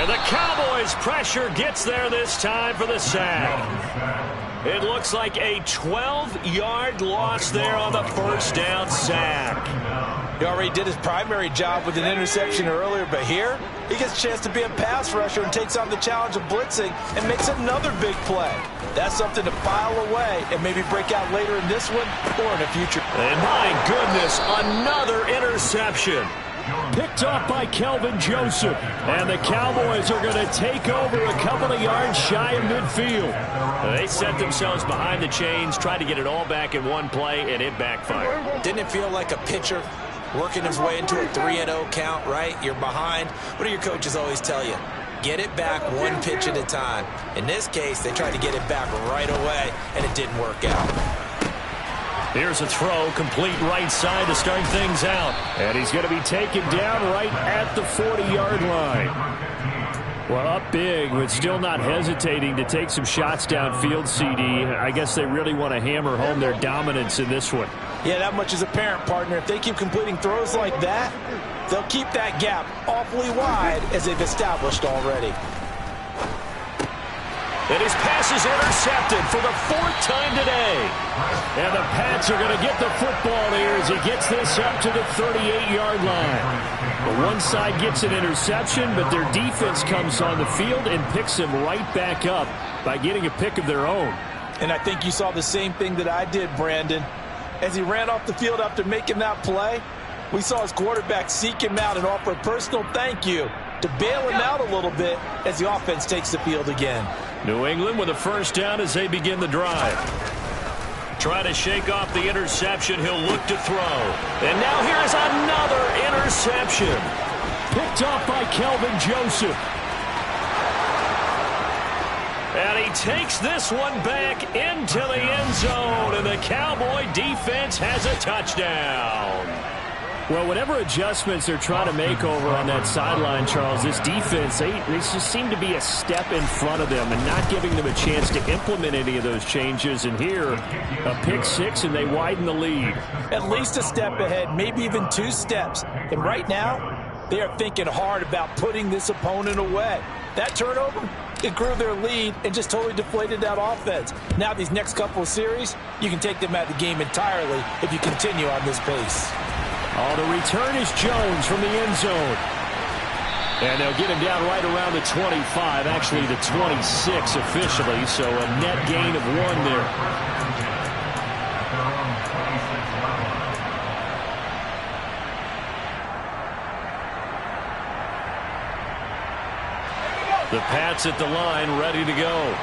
And the Cowboys' pressure gets there this time for the sack. It looks like a 12-yard loss there on the first down sack. He already did his primary job with an interception earlier, but here he gets a chance to be a pass rusher and takes on the challenge of blitzing and makes another big play. That's something to file away and maybe break out later in this one or in the future. And my goodness, another interception. Picked off by Kelvin Joseph. And the Cowboys are going to take over a couple of yards shy of midfield. They set themselves behind the chains, tried to get it all back in one play, and it backfired. Didn't it feel like a pitcher working his way into a 3-0 count, right? You're behind. What do your coaches always tell you? Get it back one pitch at a time. In this case, they tried to get it back right away, and it didn't work out. Here's a throw, complete right side to start things out. And he's going to be taken down right at the 40-yard line. Well, up big, but still not hesitating to take some shots downfield, CD. I guess they really want to hammer home their dominance in this one. Yeah, that much is apparent, partner. If they keep completing throws like that, they'll keep that gap awfully wide as they've established already. And his pass is intercepted for the 4th time today. And the Pats are going to get the football here as he gets this up to the 38-yard line. But one side gets an interception, but their defense comes on the field and picks him right back up by getting a pick of their own. And I think you saw the same thing that I did, Brandon. As he ran off the field after making that play, we saw his quarterback seek him out and offer a personal thank you to bail him out a little bit as the offense takes the field again. New England with a first down as they begin the drive. Trying to shake off the interception. He'll look to throw. And now here's another interception. Picked off by Kelvin Joseph. And he takes this one back into the end zone. And the Cowboy defense has a touchdown. Well, whatever adjustments they're trying to make over on that sideline, Charles, this defense, they just seem to be a step in front of them and not giving them a chance to implement any of those changes. And here, a pick six, and they widen the lead. At least a step ahead, maybe even 2 steps. And right now, they are thinking hard about putting this opponent away. That turnover, it grew their lead and just totally deflated that offense. Now these next couple of series, you can take them out of the game entirely if you continue on this pace. Oh, the return is Jones from the end zone. And they'll get him down right around the 25, actually the 26 officially, so a net gain of 1 there. The Pats at the line, ready to go.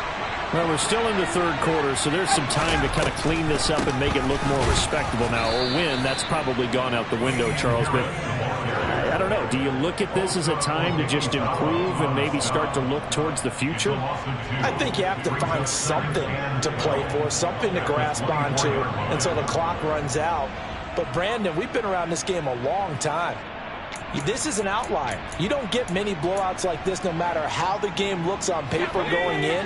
Well, we're still in the 3rd quarter, so there's some time to kind of clean this up and make it look more respectable now. Or win, that's probably gone out the window, Charles. But I don't know. Do you look at this as a time to just improve and maybe start to look towards the future? I think you have to find something to play for, something to grasp onto until the clock runs out. But, Brandon, we've been around this game a long time. This is an outlier. You don't get many blowouts like this no matter how the game looks on paper going in.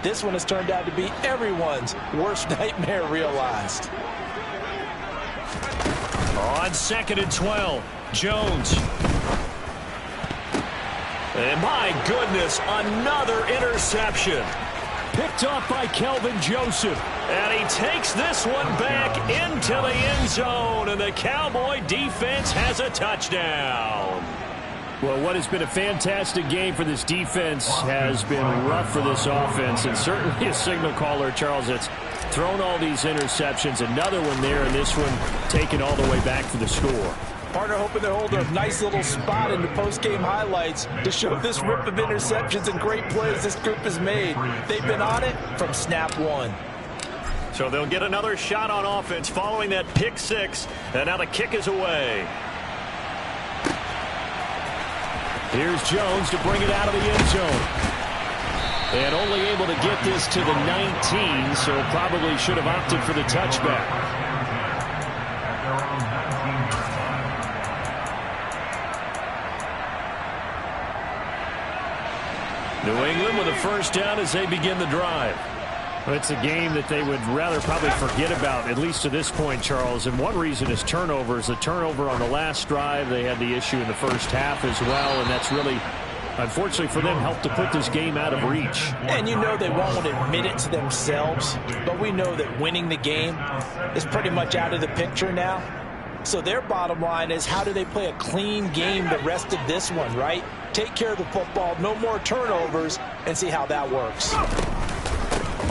This one has turned out to be everyone's worst nightmare realized. On 2nd and 12, Jones. And my goodness, another interception. Picked off by Kelvin Joseph. And he takes this one back into the end zone, and the Cowboy defense has a touchdown. Well, what has been a fantastic game for this defense has been rough for this offense, and certainly a signal caller, Charles, that's thrown all these interceptions. Another one there, and this one taken all the way back for the score. Partner hoping they hold a nice little spot in the post-game highlights to show this rip of interceptions and great plays this group has made. They've been on it from snap 1. So they'll get another shot on offense following that pick 6, and now the kick is away. Here's Jones to bring it out of the end zone. And only able to get this to the 19, so probably should have opted for the touchback. New England with a first down as they begin the drive. Well, it's a game that they would rather probably forget about, at least to this point, Charles. And one reason is turnovers. The turnover on the last drive, they had the issue in the first half as well, and that's really, unfortunately for them, helped to put this game out of reach. And you know they won't admit it to themselves, but we know that winning the game is pretty much out of the picture now. So their bottom line is, how do they play a clean game the rest of this one, right? Take care of the football, no more turnovers, and see how that works.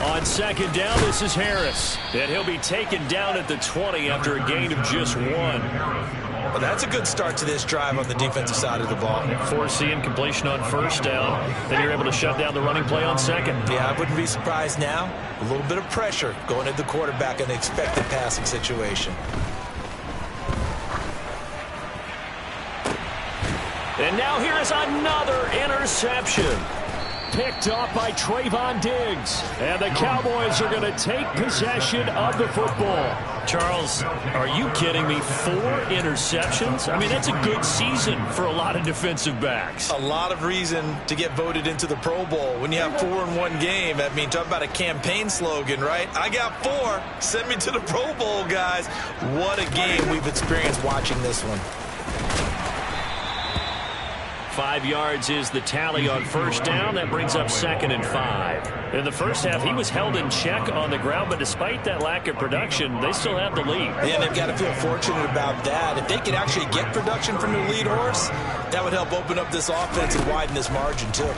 On second down, this is Harris. And he'll be taken down at the 20 after a gain of just 1. Well, that's a good start to this drive on the defensive side of the ball. Force the incompletion on first down. Then you're able to shut down the running play on second. Yeah, I wouldn't be surprised now. A little bit of pressure going at the quarterback in the expected passing situation. And now here is another interception. Picked off by Trayvon Diggs. And the Cowboys are going to take possession of the football. Charles, are you kidding me? 4 interceptions? I mean, that's a good season for a lot of defensive backs. A lot of reason to get voted into the Pro Bowl. When you have 4 in one game, I mean, talk about a campaign slogan, right? I got 4. Send me to the Pro Bowl, guys. What a game we've experienced watching this one. 5 yards is the tally on first down. That brings up 2nd and 5. In the first half, he was held in check on the ground, but despite that lack of production, they still have the lead. Yeah, they've got to feel fortunate about that. If they could actually get production from their lead horse, that would help open up this offense and widen this margin, too.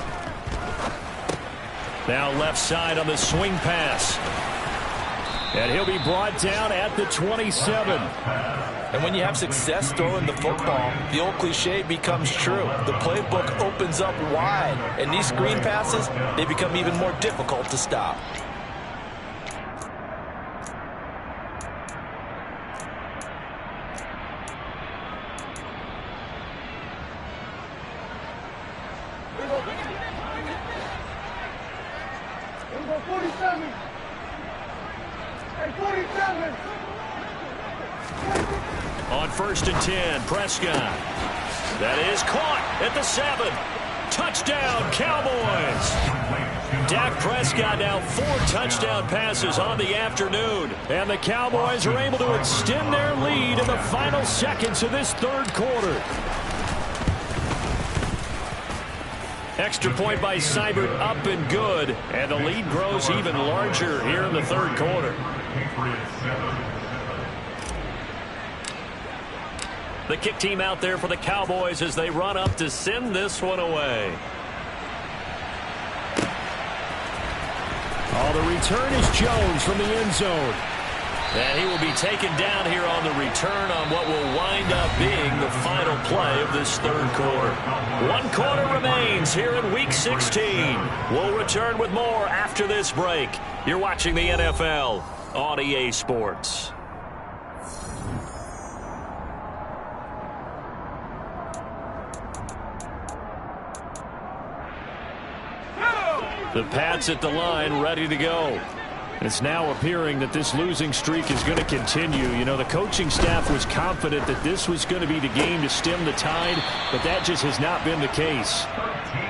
Now left side on the swing pass. And he'll be brought down at the 27. And when you have success throwing the football, the old cliche becomes true. The playbook opens up wide, and these screen passes, they become even more difficult to stop. On 1st and 10, Prescott. That is caught at the 7. Touchdown, Cowboys. Dak Prescott now 4 touchdown passes on the afternoon. And the Cowboys are able to extend their lead in the final seconds of this 3rd quarter. Extra point by Seibert, up and good. And the lead grows even larger here in the 3rd quarter. The kick team out there for the Cowboys as they run up to send this one away. Oh, the return is Jones from the end zone. And he will be taken down here on the return on what will wind up being the final play of this 3rd quarter. 1 quarter remains here in Week 16. We'll return with more after this break. You're watching the NFL on EA Sports. The Pats at the line, ready to go. It's now appearing that this losing streak is going to continue. You know, the coaching staff was confident that this was going to be the game to stem the tide, but that just has not been the case.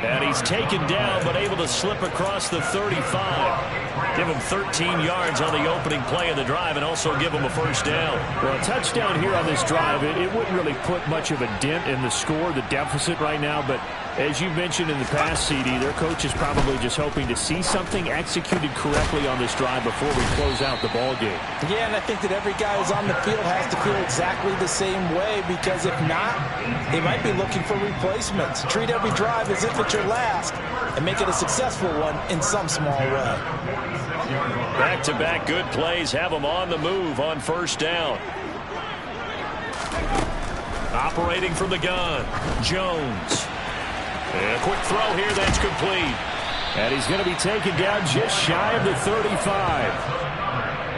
And he's taken down, but able to slip across the 35. Give him 13 yards on the opening play of the drive and also give him a first down. Well, a touchdown here on this drive, it wouldn't really put much of a dent in the score, the deficit right now, but as you mentioned in the past, CD, their coach is probably just hoping to see something executed correctly on this drive before we close out the ball game. Yeah, and I think that every guy who's on the field has to feel exactly the same way, because if not, they might be looking for replacements. Treat every drive as if it's your last and make it a successful one in some small way. Back-to-back good plays have them on the move on first down. Operating from the gun, Jones. And a quick throw here, that's complete. And he's going to be taken down just shy of the 35.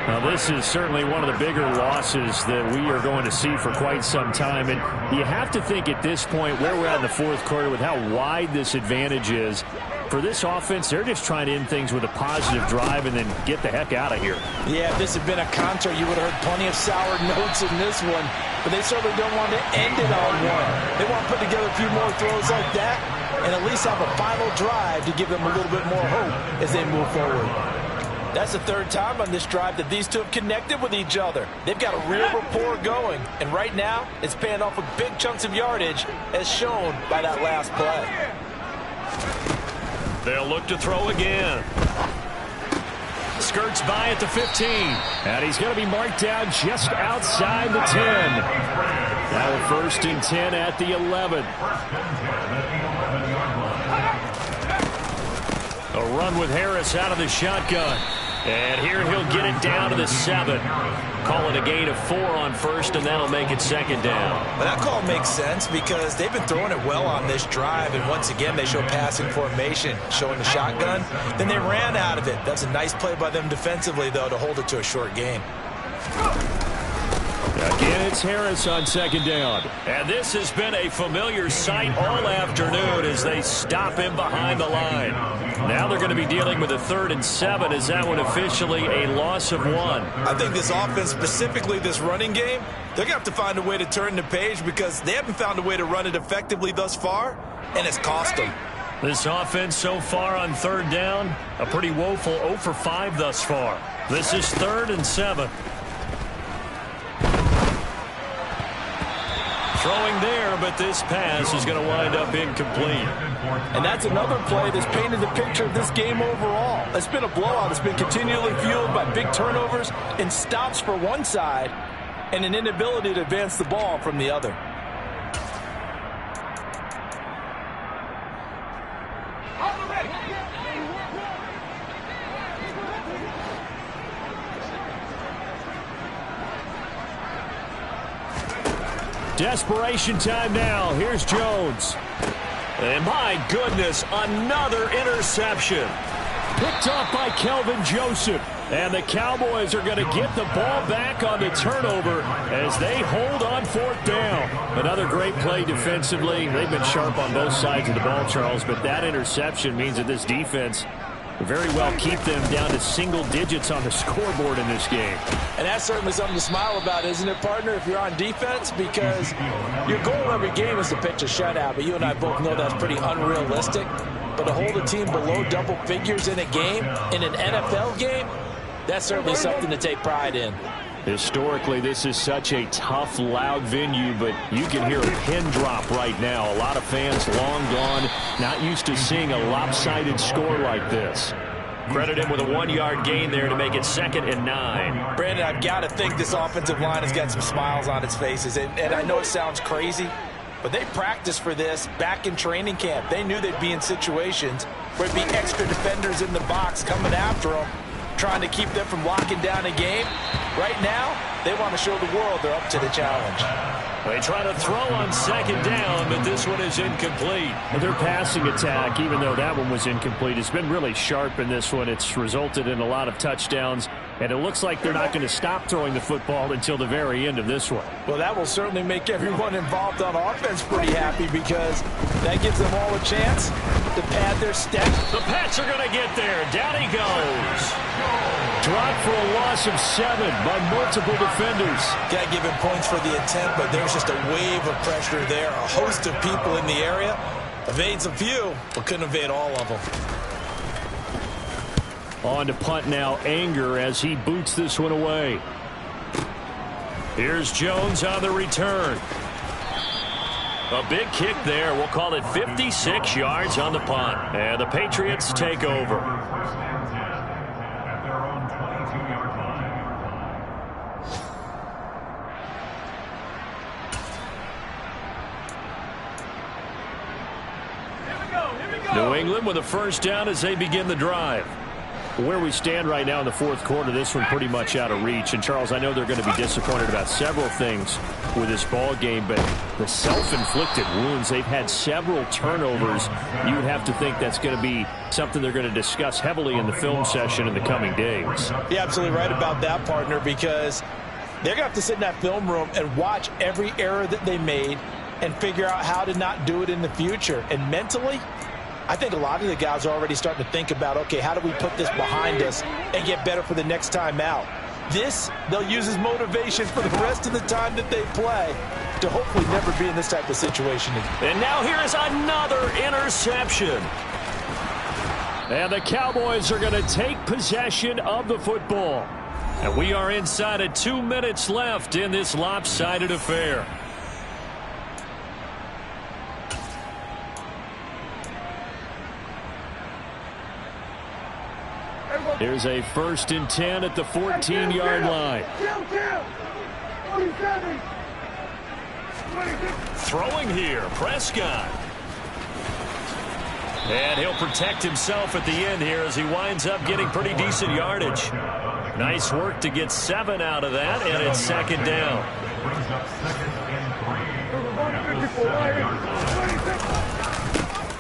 Now, this is certainly one of the bigger losses that we are going to see for quite some time. And you have to think at this point, where we're at in the 4th quarter, with how wide this advantage is, for this offense, they're just trying to end things with a positive drive and then get the heck out of here. Yeah, if this had been a concert, you would have heard plenty of sour notes in this one. But they certainly don't want to end it on one. They want to put together a few more throws like that and at least have a final drive to give them a little bit more hope as they move forward. That's the third time on this drive that these two have connected with each other. They've got a real rapport going, and right now it's paying off with big chunks of yardage as shown by that last play. They'll look to throw again. Skirts by at the 15. And he's going to be marked down just outside the 10. Now a 1st and 10 at the 11. A run with Harris out of the shotgun. And here he'll get it down to the 7. Call it a gain of 4 on 1st, and that'll make it 2nd down. Well, that call makes sense because they've been throwing it well on this drive, and once again they show passing formation, showing the shotgun. Then they ran out of it. That's a nice play by them defensively, though, to hold it to a short gain. Again, it's Harris on 2nd down. And this has been a familiar sight all afternoon as they stop him behind the line. Now they're going to be dealing with a 3rd and 7. Is that one officially a loss of 1? I think this offense, specifically this running game, they're going to have to find a way to turn the page because they haven't found a way to run it effectively thus far, and it's cost them. This offense so far on 3rd down, a pretty woeful 0 for 5 thus far. This is 3rd and 7. Throwing there, but this pass is going to wind up incomplete. And that's another play that's painted the picture of this game overall. It's been a blowout. It's been continually fueled by big turnovers and stops for one side and an inability to advance the ball from the other. Desperation time now. Here's Jones. And my goodness, another interception. Picked off by Kelvin Joseph. And the Cowboys are going to get the ball back on the turnover as they hold on 4th down. Another great play defensively. They've been sharp on both sides of the ball, Charles, but that interception means that this defense very well keep them down to single digits on the scoreboard in this game. And that's certainly something to smile about, isn't it, partner, if you're on defense? Because your goal every game is to pitch a shutout, but you and I both know that's pretty unrealistic. But to hold a team below double figures in a game, in an NFL game, that's certainly something to take pride in. Historically, this is such a tough, loud venue, but you can hear a pin drop right now. A lot of fans long gone, not used to seeing a lopsided score like this. Credit him with a 1-yard gain there to make it 2nd and 9. Brandon, I've got to think this offensive line has got some smiles on its faces. And I know it sounds crazy, but they practiced for this back in training camp. They knew they'd be in situations where it'd be extra defenders in the box coming after them, trying to keep them from locking down a game. Right now, they want to show the world they're up to the challenge. They try to throw on 2nd down, but this one is incomplete. Their passing attack, even though that one was incomplete, has been really sharp in this one. It's resulted in a lot of touchdowns, and it looks like they're not going to stop throwing the football until the very end of this one. Well, that will certainly make everyone involved on offense pretty happy because that gives them all a chance to pad their step. The Pats are going to get there. Down he goes. Dropped for a loss of 7 by multiple defenders. Got to give him points for the attempt, but there's just a wave of pressure there. A host of people in the area. Evades a few, but couldn't evade all of them. On to punt now, Anger, as he boots this one away. Here's Jones on the return. A big kick there. We'll call it 56 yards on the punt. And the Patriots take over. New England with a 1st down as they begin the drive. Where we stand right now in the 4th quarter, this one pretty much out of reach. And, Charles, I know they're going to be disappointed about several things with this ball game, but the self-inflicted wounds, they've had several turnovers. You would have to think that's going to be something they're going to discuss heavily in the film session in the coming days. You're absolutely right about that, partner, because they're going to have to sit in that film room and watch every error that they made and figure out how to not do it in the future. And mentally, I think a lot of the guys are already starting to think about, okay, how do we put this behind us and get better for the next time out? This, they'll use as motivation for the rest of the time that they play. to hopefully never be in this type of situation again. And now here is another interception. And the Cowboys are going to take possession of the football. And we are inside of 2 minutes left in this lopsided affair. Here's a 1st and 10 at the 14-yard line. Throwing here, Prescott. And he'll protect himself at the end here as he winds up getting pretty decent yardage. Nice work to get 7 out of that, and it's 2nd down.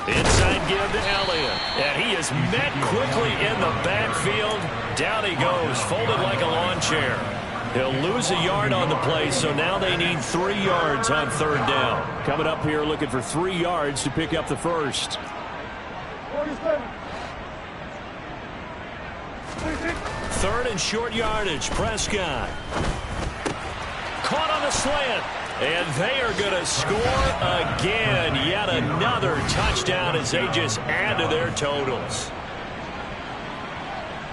Inside give to Elliott, and he is met quickly in the backfield. Down he goes, folded like a lawn chair. He'll lose a yard on the play, so now they need 3 yards on 3rd down. Coming up here looking for 3 yards to pick up the first. 3rd and short yardage, Prescott. Caught on the slant. And they are going to score again. Yet another touchdown as they just add to their totals.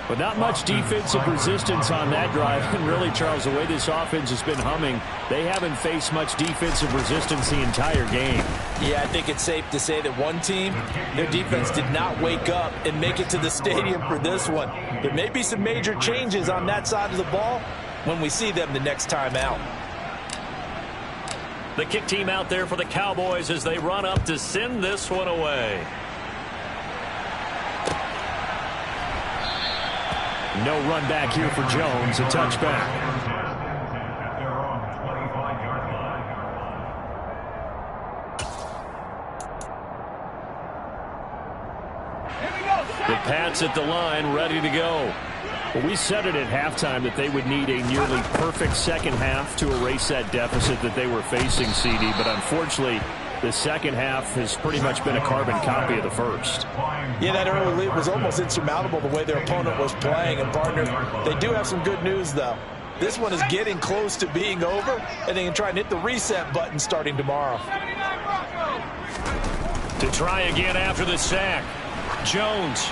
But not much defensive resistance on that drive. And really, Charles, the way this offense has been humming, they haven't faced much defensive resistance the entire game. Yeah, I think it's safe to say that one team, their defense did not wake up and make it to the stadium for this one. There may be some major changes on that side of the ball when we see them the next time out. The kick team out there for the Cowboys as they run up to send this one away. No run back here for Jones, a touchback. The Pats at the line, ready to go. Well, we said it at halftime that they would need a nearly perfect second half to erase that deficit that they were facing, CD. But unfortunately, the second half has pretty much been a carbon copy of the first. Yeah, that early lead was almost insurmountable the way their opponent was playing. And, partner, they do have some good news, though. This one is getting close to being over, and they can try and hit the reset button starting tomorrow. To try again after the sack. Jones.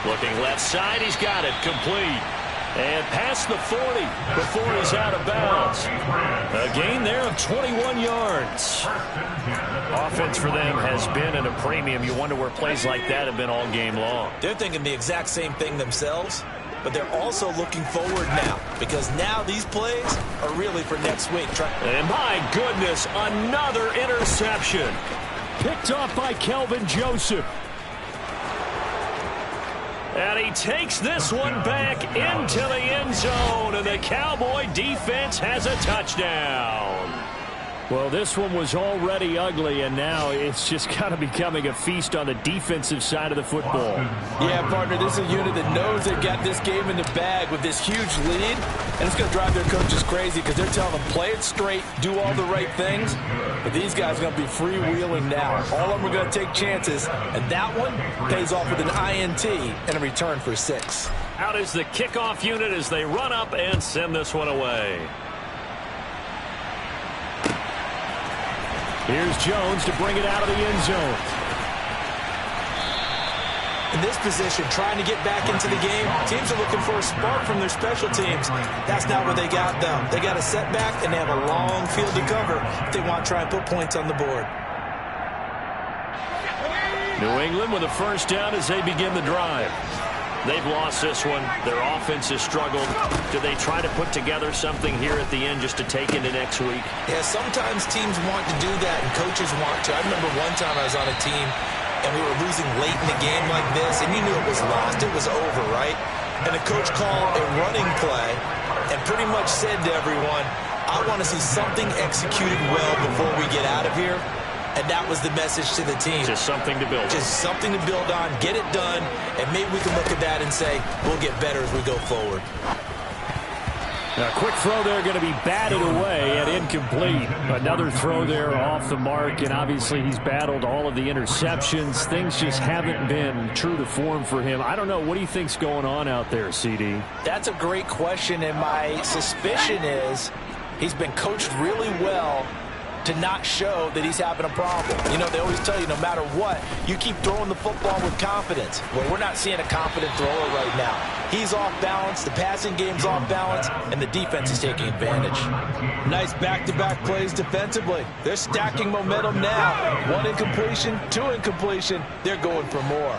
Looking left side, he's got it complete. And past the 40 before he's out of bounds. A gain there of 21 yards. Offense for them has been at a premium. You wonder where plays like that have been all game long. They're thinking the exact same thing themselves, but they're also looking forward now because now these plays are really for next week. And my goodness, another interception. Picked off by Kelvin Joseph. And he takes this one back into the end zone, and the Cowboy defense has a touchdown. Well, this one was already ugly, and now it's just kind of becoming a feast on the defensive side of the football. Yeah, partner, this is a unit that knows they've got this game in the bag with this huge lead, and it's going to drive their coaches crazy because they're telling them, play it straight, do all the right things. But these guys are going to be freewheeling now. All of them are going to take chances, and that one pays off with an INT and a return for 6. Out is the kickoff unit as they run up and send this one away. Here's Jones to bring it out of the end zone. In this position, trying to get back into the game, teams are looking for a spark from their special teams. That's not what they got, though. They got a setback, and they have a long field to cover if they want to try and put points on the board. New England with a first down as they begin the drive. They've lost this one. Their offense has struggled. Do they try to put together something here at the end just to take into next week? Yeah, sometimes teams want to do that, and coaches want to. I remember one time I was on a team, and we were losing late in the game like this, and you knew it was lost. It was over, right? And the coach called a running play and pretty much said to everyone, I want to see something executed well before we get out of here. And that was the message to the team. Just something to build on. Just something to build on, get it done, and maybe we can look at that and say, we'll get better as we go forward. Now, a quick throw there going to be batted away and incomplete. Another throw there off the mark, and obviously he's battled all of the interceptions. Things just haven't been true to form for him. I don't know. What do you think's going on out there, CD? That's a great question, and my suspicion is He's been coached really well to not show that he's having a problem. You know, they always tell you no matter what, you keep throwing the football with confidence. Well, we're not seeing a confident thrower right now. He's off balance, the passing game's off balance, and the defense is taking advantage. Nice back-to-back plays defensively. They're stacking momentum now. 1 incompletion, 2 incompletion. They're going for more.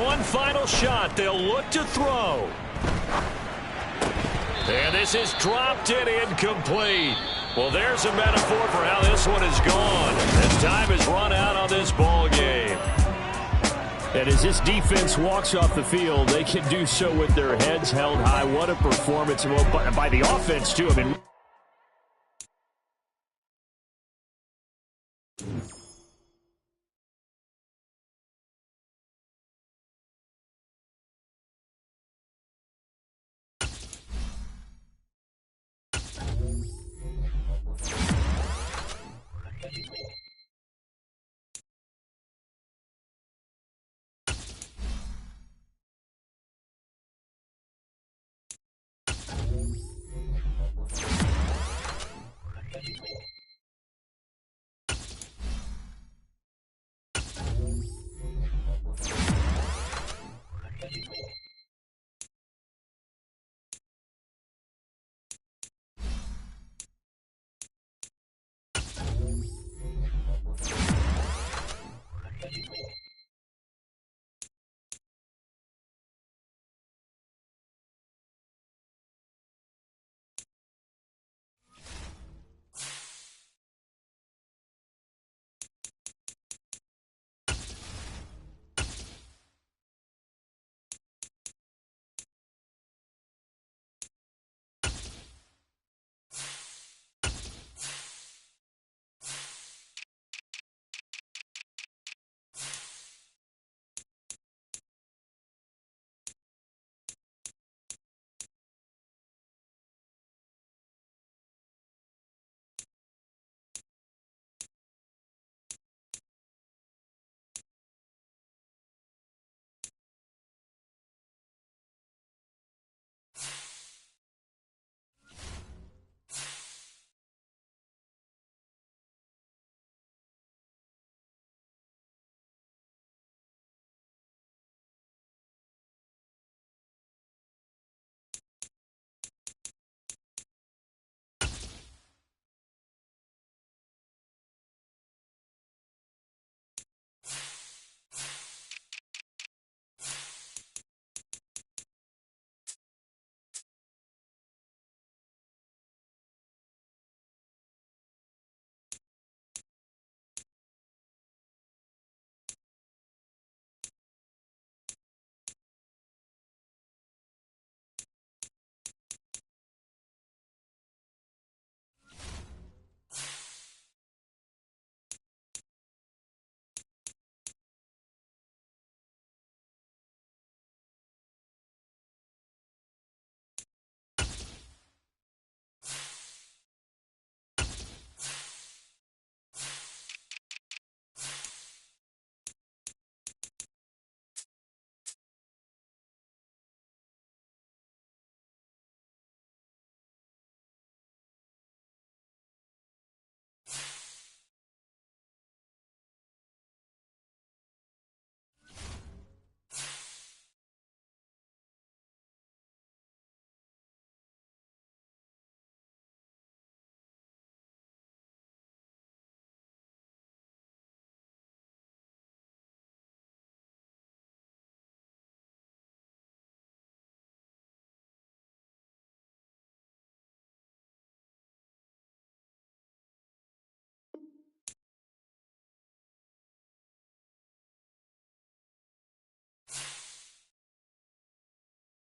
One final shot. They'll look to throw. And this is dropped and incomplete. Well, there's a metaphor for how this one is gone. As time is run out on this ball game. And as this defense walks off the field, they can do so with their heads held high. What a performance. Well, by the offense, too. I mean,